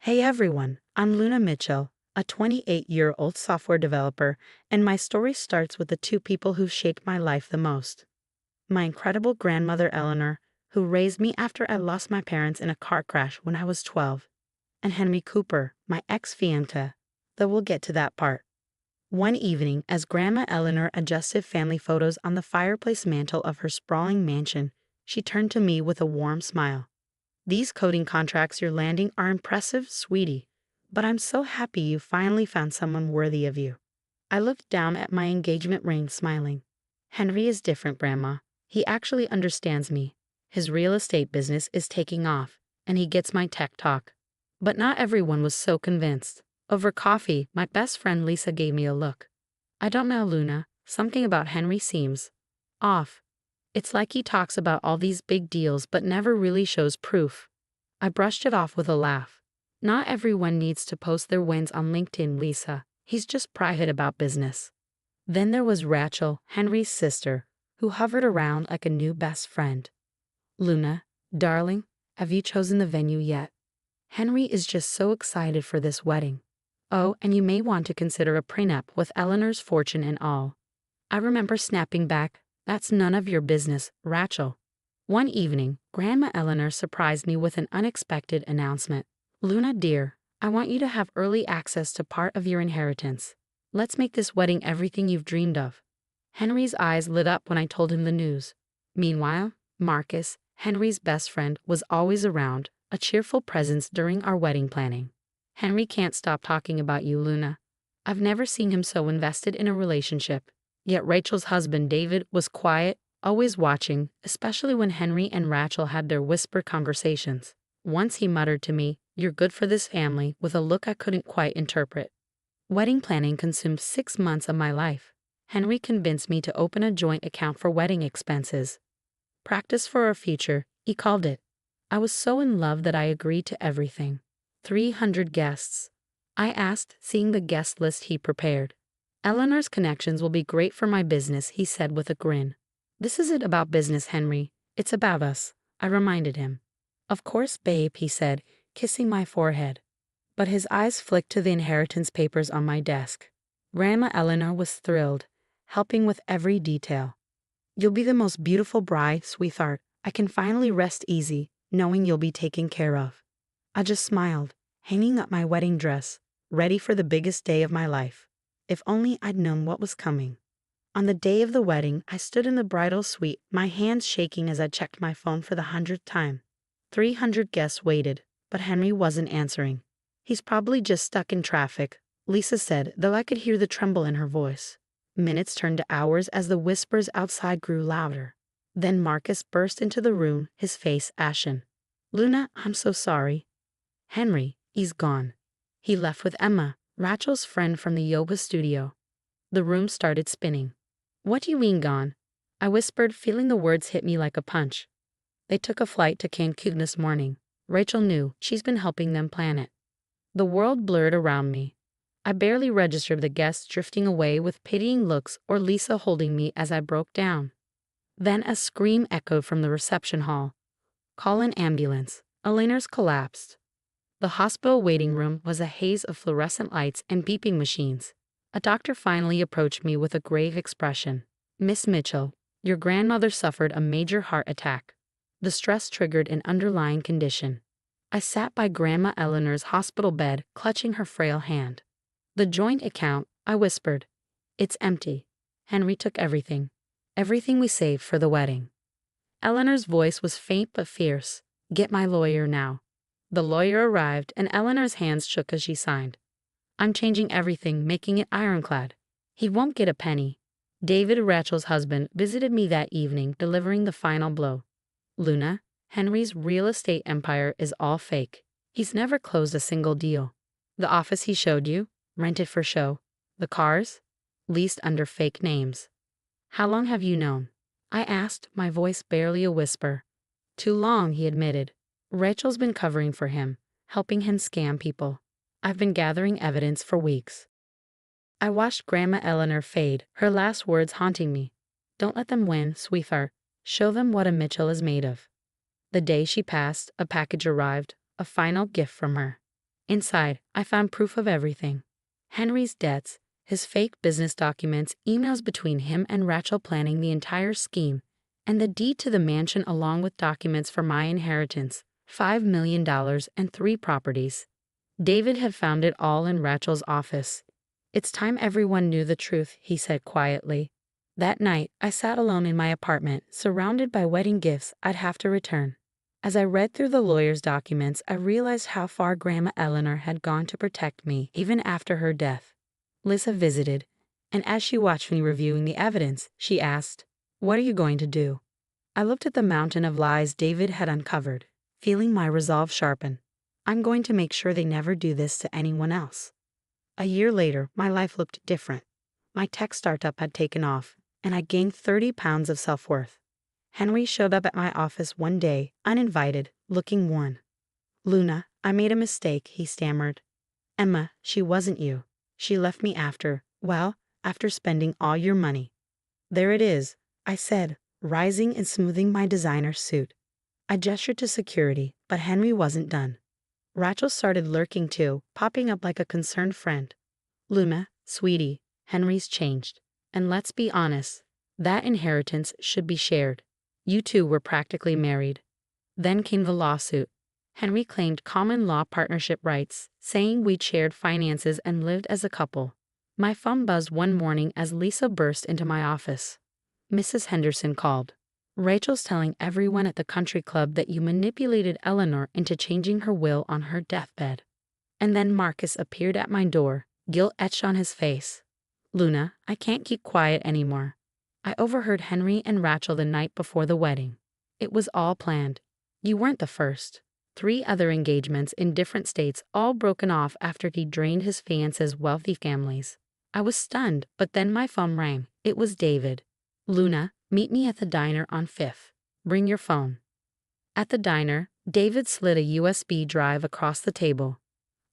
Hey everyone, I'm Luna Mitchell, a 28-year-old software developer, and my story starts with the two people who shaped my life the most. My incredible grandmother Eleanor, who raised me after I lost my parents in a car crash when I was 12, and Henry Cooper, my ex-fiancé, though we'll get to that part. One evening, as Grandma Eleanor adjusted family photos on the fireplace mantel of her sprawling mansion, she turned to me with a warm smile. "These coding contracts you're landing are impressive, sweetie, but I'm so happy you finally found someone worthy of you." I looked down at my engagement ring, smiling. "Henry is different, Grandma. He actually understands me. His real estate business is taking off, and he gets my tech talk." But not everyone was so convinced. Over coffee, my best friend Lisa gave me a look. "I don't know, Luna. Something about Henry seems off. It's like he talks about all these big deals but never really shows proof." I brushed it off with a laugh. "Not everyone needs to post their wins on LinkedIn, Lisa. He's just private about business." Then there was Rachel, Henry's sister, who hovered around like a new best friend. "Luna, darling, have you chosen the venue yet? Henry is just so excited for this wedding. Oh, and you may want to consider a prenup with Eleanor's fortune and all." I remember snapping back, "That's none of your business, Rachel." One evening, Grandma Eleanor surprised me with an unexpected announcement. "Luna dear, I want you to have early access to part of your inheritance. Let's make this wedding everything you've dreamed of." Henry's eyes lit up when I told him the news. Meanwhile, Marcus, Henry's best friend, was always around, a cheerful presence during our wedding planning. "Henry can't stop talking about you, Luna. I've never seen him so invested in a relationship." Yet Rachel's husband David was quiet, always watching, especially when Henry and Rachel had their whispered conversations. Once he muttered to me, "You're good for this family," with a look I couldn't quite interpret. Wedding planning consumed 6 months of my life. Henry convinced me to open a joint account for wedding expenses. "Practice for our future," he called it. I was so in love that I agreed to everything. 300 guests. I asked, seeing the guest list he prepared. "Eleanor's connections will be great for my business," he said with a grin. "This isn't about business, Henry. It's about us," I reminded him. "Of course, babe," he said, kissing my forehead. But his eyes flicked to the inheritance papers on my desk. Grandma Eleanor was thrilled, helping with every detail. "You'll be the most beautiful bride, sweetheart. I can finally rest easy, knowing you'll be taken care of." I just smiled, hanging up my wedding dress, ready for the biggest day of my life. If only I'd known what was coming. On the day of the wedding, I stood in the bridal suite, my hands shaking as I checked my phone for the 100th time. 300 guests waited, but Henry wasn't answering. "He's probably just stuck in traffic," Lisa said, though I could hear the tremble in her voice. Minutes turned to hours as the whispers outside grew louder. Then Marcus burst into the room, his face ashen. "Luna, I'm so sorry." "Henry, he's gone. He left with Emma, Rachel's friend from the yoga studio." The room started spinning. "What do you mean gone?" I whispered, feeling the words hit me like a punch. "They took a flight to Cancun this morning. Rachel knew. She's been helping them plan it." The world blurred around me. I barely registered the guests drifting away with pitying looks or Lisa holding me as I broke down. Then a scream echoed from the reception hall. "Call an ambulance. Eleanor's collapsed." The hospital waiting room was a haze of fluorescent lights and beeping machines. A doctor finally approached me with a grave expression. "Miss Mitchell, your grandmother suffered a major heart attack. The stress triggered an underlying condition." I sat by Grandma Eleanor's hospital bed, clutching her frail hand. "The joint account," I whispered. "It's empty. Henry took everything. Everything we saved for the wedding." Eleanor's voice was faint but fierce. "Get my lawyer now." The lawyer arrived, and Eleanor's hands shook as she signed. "I'm changing everything, making it ironclad. He won't get a penny." David, Rachel's husband, visited me that evening, delivering the final blow. "Luna, Henry's real estate empire is all fake. He's never closed a single deal. The office he showed you, rented for show. The cars, leased under fake names." "How long have you known?" I asked, my voice barely a whisper. "Too long," he admitted. "Rachel's been covering for him, helping him scam people. I've been gathering evidence for weeks." I watched Grandma Eleanor fade, her last words haunting me. "Don't let them win, sweetheart. Show them what a Mitchell is made of." The day she passed, a package arrived, a final gift from her. Inside, I found proof of everything. Henry's debts, his fake business documents, emails between him and Rachel planning the entire scheme, and the deed to the mansion along with documents for my inheritance, $5 million and 3 properties. David had found it all in Rachel's office. "It's time everyone knew the truth," he said quietly. That night, I sat alone in my apartment, surrounded by wedding gifts I'd have to return. As I read through the lawyer's documents, I realized how far Grandma Eleanor had gone to protect me, even after her death. Lisa visited, and as she watched me reviewing the evidence, she asked, "What are you going to do?" I looked at the mountain of lies David had uncovered, feeling my resolve sharpen. "I'm going to make sure they never do this to anyone else." A year later, my life looked different. My tech startup had taken off, and I gained 30 pounds of self-worth. Henry showed up at my office one day, uninvited, looking worn. "Luna, I made a mistake," he stammered. "Emma, she wasn't you. She left me after spending all your money." "There it is," I said, rising and smoothing my designer suit. I gestured to security, but Henry wasn't done. Rachel started lurking too, popping up like a concerned friend. "Luna, sweetie, Henry's changed. And let's be honest, that inheritance should be shared. You two were practically married." Then came the lawsuit. Henry claimed common law partnership rights, saying we'd shared finances and lived as a couple. My phone buzzed one morning as Lisa burst into my office. "Mrs. Henderson called. Rachel's telling everyone at the country club that you manipulated Eleanor into changing her will on her deathbed." And then Marcus appeared at my door, guilt etched on his face. "Luna, I can't keep quiet anymore. I overheard Henry and Rachel the night before the wedding. It was all planned. You weren't the first. 3 other engagements in different states, all broken off after he drained his fiancé's wealthy families." I was stunned, but then my phone rang. It was David. "Luna, meet me at the diner on 5th. Bring your phone." At the diner, David slid a USB drive across the table.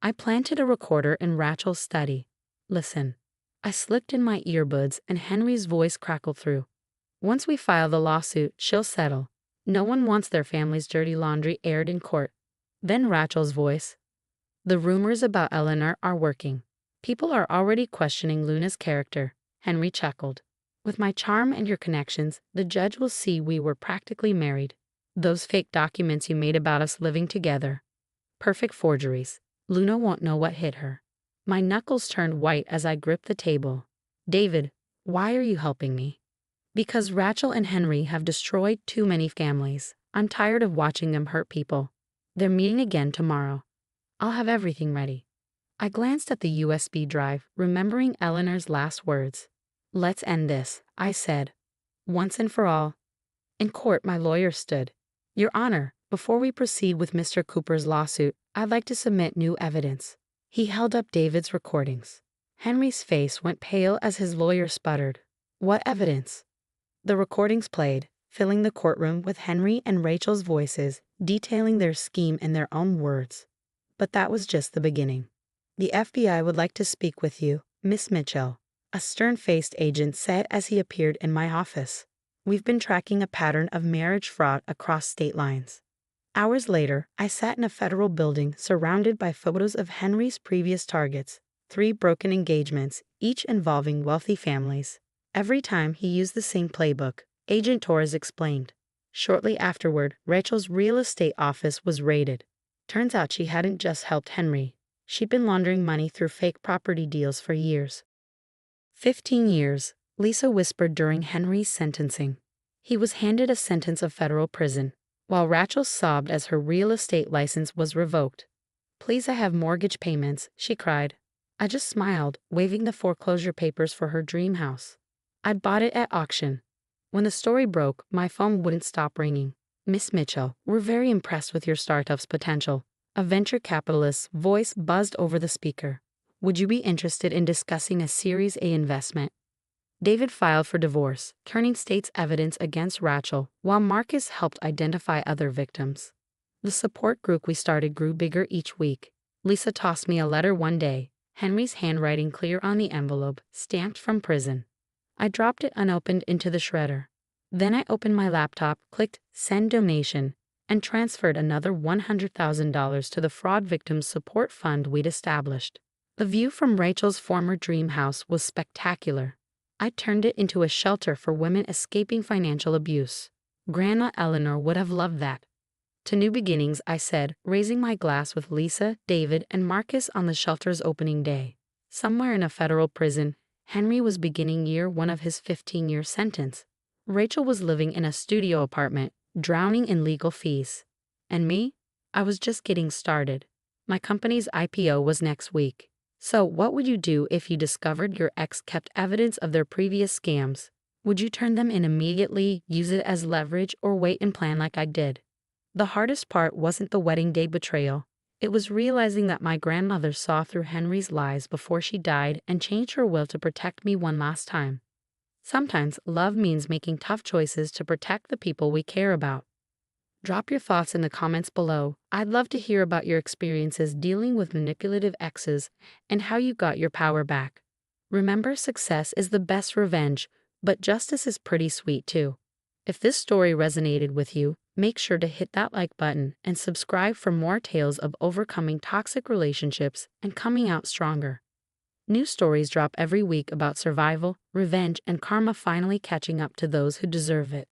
I planted a recorder in Rachel's study. "Listen." I slipped in my earbuds and Henry's voice crackled through. "Once we file the lawsuit, she'll settle. No one wants their family's dirty laundry aired in court." Then Rachel's voice. "The rumors about Eleanor are working. People are already questioning Luna's character." Henry chuckled. "With my charm and your connections, the judge will see we were practically married. Those fake documents you made about us living together. Perfect forgeries. Luna won't know what hit her." My knuckles turned white as I gripped the table. "David, why are you helping me?" "Because Rachel and Henry have destroyed too many families. I'm tired of watching them hurt people. They're meeting again tomorrow. I'll have everything ready." I glanced at the USB drive, remembering Eleanor's last words. "Let's end this," I said. "Once and for all." In court, my lawyer stood. "Your Honor, before we proceed with Mr. Cooper's lawsuit, I'd like to submit new evidence." He held up David's recordings. Henry's face went pale as his lawyer sputtered. "What evidence?" The recordings played, filling the courtroom with Henry and Rachel's voices, detailing their scheme in their own words. But that was just the beginning. "The FBI would like to speak with you, Miss Mitchell," a stern-faced agent said as he appeared in my office. "We've been tracking a pattern of marriage fraud across state lines." Hours later, I sat in a federal building surrounded by photos of Henry's previous targets, 3 broken engagements, each involving wealthy families. Every time he used the same playbook, Agent Torres explained. Shortly afterward, Rachel's real estate office was raided. Turns out she hadn't just helped Henry. She'd been laundering money through fake property deals for years. 15 years, Lisa whispered during Henry's sentencing. He was handed a sentence of federal prison, while Rachel sobbed as her real estate license was revoked. "Please, I have mortgage payments," she cried. I just smiled, waving the foreclosure papers for her dream house. I'd bought it at auction. When the story broke, my phone wouldn't stop ringing. "Miss Mitchell, we're very impressed with your startup's potential." A venture capitalist's voice buzzed over the speaker. "Would you be interested in discussing a Series A investment?" David filed for divorce, turning state's evidence against Rachel, while Marcus helped identify other victims. The support group we started grew bigger each week. Lisa tossed me a letter one day, Henry's handwriting clear on the envelope, stamped from prison. I dropped it unopened into the shredder. Then I opened my laptop, clicked Send Donation, and transferred another $100,000 to the fraud victims support fund we'd established. The view from Rachel's former dream house was spectacular. I turned it into a shelter for women escaping financial abuse. Grandma Eleanor would have loved that. To new beginnings, I said, raising my glass with Lisa, David, and Marcus on the shelter's opening day. Somewhere in a federal prison, Henry was beginning year one of his 15-year sentence. Rachel was living in a studio apartment, drowning in legal fees. And me? I was just getting started. My company's IPO was next week. So what would you do if you discovered your ex kept evidence of their previous scams? Would you turn them in immediately, use it as leverage, or wait and plan like I did? The hardest part wasn't the wedding day betrayal. It was realizing that my grandmother saw through Henry's lies before she died and changed her will to protect me one last time. Sometimes love means making tough choices to protect the people we care about. Drop your thoughts in the comments below. I'd love to hear about your experiences dealing with manipulative exes and how you got your power back. Remember, success is the best revenge, but justice is pretty sweet too. If this story resonated with you, make sure to hit that like button and subscribe for more tales of overcoming toxic relationships and coming out stronger. New stories drop every week about survival, revenge, and karma finally catching up to those who deserve it.